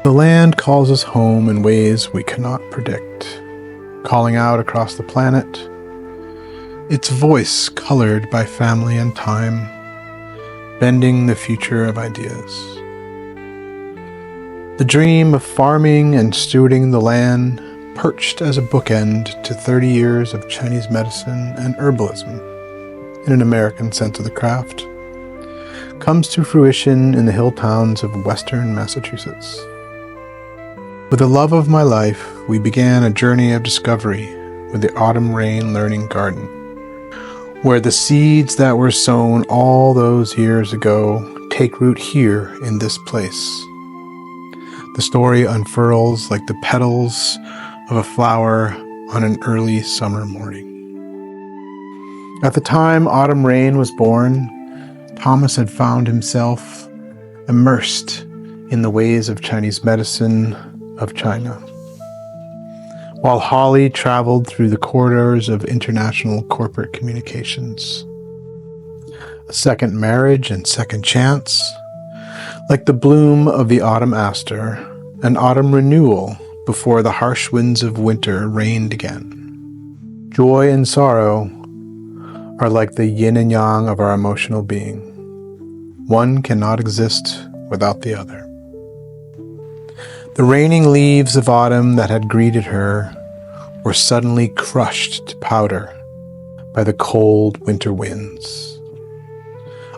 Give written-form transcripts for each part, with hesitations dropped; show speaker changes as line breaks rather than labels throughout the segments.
The land calls us home in ways we cannot predict, calling out across the planet, its voice colored by family and time, bending the future of ideas. The dream of farming and stewarding the land, perched as a bookend to 30 years of Chinese medicine and herbalism, in an American sense of the craft, comes to fruition in the hill towns of western Massachusetts. With the love of my life, we began a journey of discovery with the Autumn Rain Learning Garden, where the seeds that were sown all those years ago take root here in this place. The story unfurls like the petals of a flower on an early summer morning. At the time Autumn Rain was born, Thomas had found himself immersed in the ways of Chinese medicine of China, while Holly traveled through the corridors of international corporate communications. A second marriage and second chance, like the bloom of the autumn aster, an autumn renewal before the harsh winds of winter rained again. Joy and sorrow are like the yin and yang of our emotional being. One cannot exist without the other. The raining leaves of autumn that had greeted her were suddenly crushed to powder by the cold winter winds.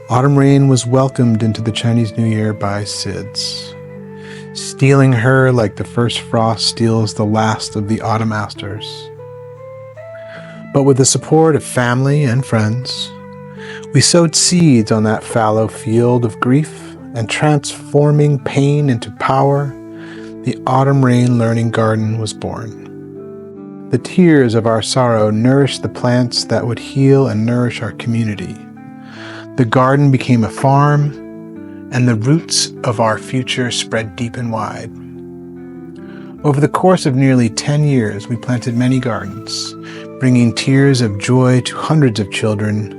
Autumn rain was welcomed into the Chinese New Year by SIDS, stealing her like the first frost steals the last of the autumn asters. But with the support of family and friends, we sowed seeds on that fallow field of grief, and transforming pain into power, the Autumn Rain Learning Garden was born. The tears of our sorrow nourished the plants that would heal and nourish our community. The garden became a farm, and the roots of our future spread deep and wide. Over the course of nearly 10 years, we planted many gardens, bringing tears of joy to hundreds of children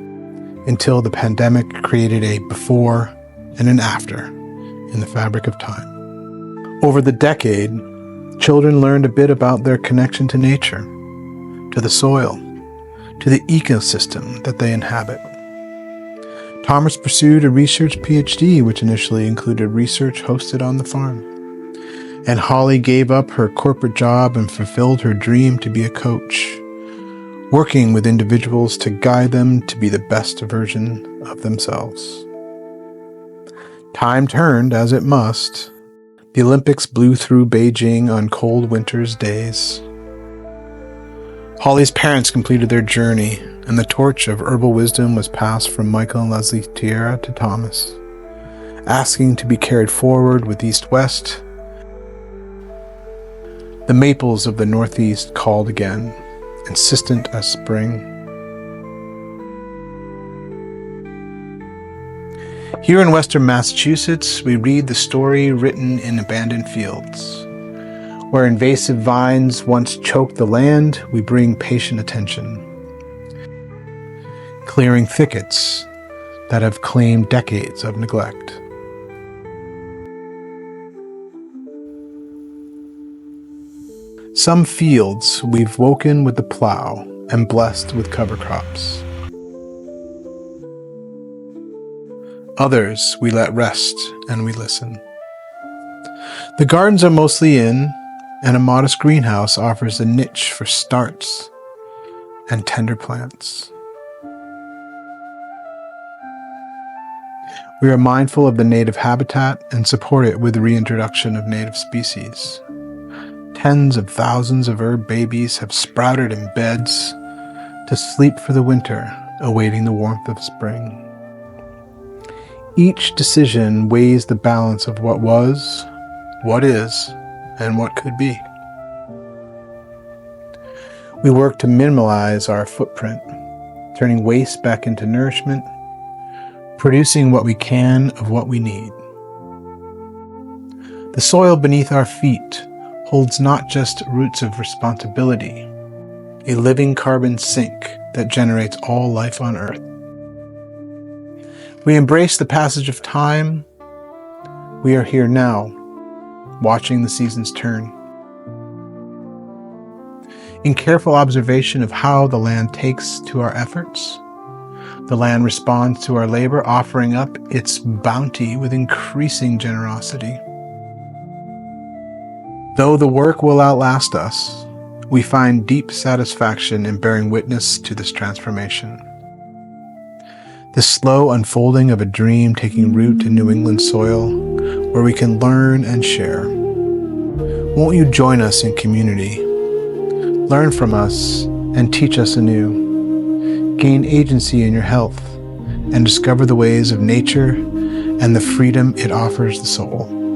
until the pandemic created a before and an after in the fabric of time. Over the decade, children learned a bit about their connection to nature, to the soil, to the ecosystem that they inhabit. Thomas pursued a research PhD, which initially included research hosted on the farm. And Holly gave up her corporate job and fulfilled her dream to be a coach, working with individuals to guide them to be the best version of themselves. Time turned, as it must. The Olympics blew through Beijing on cold winter's days. Holly's parents completed their journey, and the torch of herbal wisdom was passed from Michael and Leslie Tierra to Thomas, asking to be carried forward with East-West. The maples of the Northeast called again, insistent as spring. Here in western Massachusetts, we read the story written in abandoned fields. Where invasive vines once choked the land, we bring patient attention, clearing thickets that have claimed decades of neglect. Some fields we've woken with the plow and blessed with cover crops. Others we let rest and we listen. The gardens are mostly in, and a modest greenhouse offers a niche for starts and tender plants. We are mindful of the native habitat and support it with the reintroduction of native species. Tens of thousands of herb babies have sprouted in beds to sleep for the winter, awaiting the warmth of spring. Each decision weighs the balance of what was, what is, and what could be. We work to minimize our footprint, turning waste back into nourishment, producing what we can of what we need. The soil beneath our feet holds not just roots of responsibility, a living carbon sink that generates all life on Earth. We embrace the passage of time. We are here now, watching the seasons turn. In careful observation of how the land takes to our efforts, the land responds to our labor, offering up its bounty with increasing generosity. Though the work will outlast us, we find deep satisfaction in bearing witness to this transformation. The slow unfolding of a dream taking root in New England soil, where we can learn and share. Won't you join us in community? Learn from us and teach us anew. Gain agency in your health and discover the ways of nature and the freedom it offers the soul.